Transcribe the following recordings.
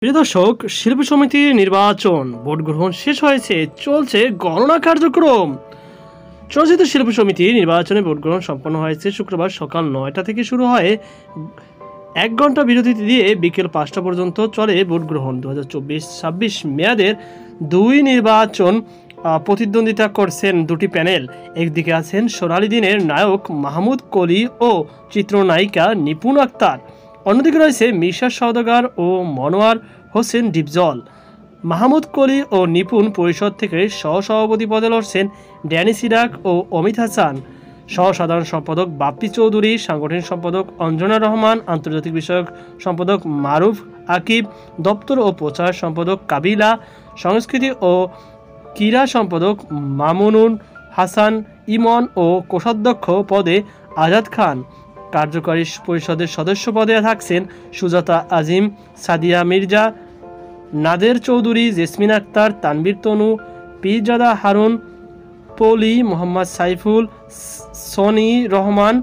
প্রিয় দর্শক, শিল্পী সমিতির নির্বাচন ভোট গ্রহণ শেষ হয়েছে, চলছে গণনা কার্যক্রম। চলচ্চিত্র শিল্পী সমিতির নির্বাচনে ভোট গ্রহণ সম্পন্ন হয়েছে শুক্রবার সকাল ৯টা থেকে শুরু হয় ১ ঘন্টা বিরতি দিয়ে বিকেল ৫টা পর্যন্ত চলে ভোট গ্রহণ। ২০২৪-২৬ মেয়াদের দুই নির্বাচন প্রতিদ্বন্দ্বিতা করছেন দুটি প্যানেল। একদিকে আছেন সোনালী দিনের নায়ক মাহমুদ কলি ও চিত্রনায়িকা নিপুণ আক্তার, অন্যদিকে রয়েছে মিশা সওদাগর ও মনোয়ার হোসেন ডিপজল। মাহমুদ কলি ও নিপুণ পরিষদ থেকে সহসভাপতি পদে লড়ছেন ড্যানি সিরাক ও অমিত হাসান। সহ-সাধারণ সম্পাদক বাপ্পি চৌধুরী, সাংগঠনিক সম্পাদক অঞ্জনা রহমান, আন্তর্জাতিক বিষয়ক সম্পাদক মারুফ আকিব, দপ্তর ও প্রচার সম্পাদক কাবিলা, সংস্কৃতি ও ক্রীড়া সম্পাদক মামুনুন হাসান ইমন ও কোষাধ্যক্ষ পদে আজাদ খান। কার্যকারী পরিষদের সদস্য পদে থাকছেন সুজাতা আজিম, সাদিয়া মির্জা, নাদের চৌধুরী, জেসমিন আক্তার, তানবীর তনু, পীরজাদা হারুন, পলি, মোহাম্মদ সাইফুল, সনি রহমান,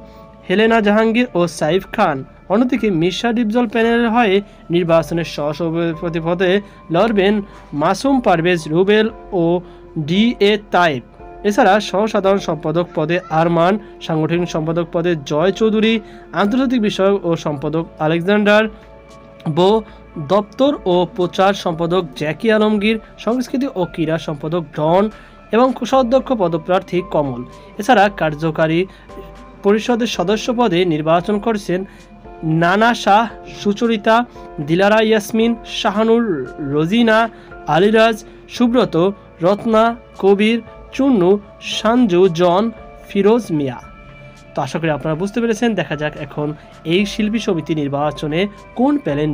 হেলেনা জাহাঙ্গীর ও সাইফ খান। অন্যদিকে মিশা ডিপজল প্যানেলের হয়ে নির্বাচনের সহসভাপতি পদে লড়বেন মাসুম পারভেজ রুবেল ও ডি.এ. তাইব। এছাড়া সহ-সাধারণ সম্পাদক পদে আরমান, সাংগঠনিক সম্পাদক পদে জয় চৌধুরী, আন্তর্জাতিক বিষয়ক ও সম্পাদক আলেকজান্ডার বো, দপ্তর ও প্রচার সম্পাদক জ্যাকি আলমগীর, সংস্কৃতি ও ক্রীড়া সম্পাদক ডন এবং কোষাধ্যক্ষ পদপ্রার্থী কমল। এছাড়া কার্যকারী পরিষদের সদস্য পদে নির্বাচন করছেন নানা শাহ, সুচরিতা, দিলারা ইয়াসমিন, শাহানুর, রোজিনা, আলিরাজ, সুব্রত, রত্না, কবির, চুন্নু, সানজু, জন, ফিরোজ মিয়া। তো আশা করি আপনারা বুঝতে পেরেছেন। দেখা যাক এখন এই শিল্পী সমিতি নির্বাচনে কোন প্যানেল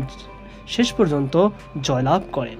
শেষ পর্যন্ত জয়লাভ করেন।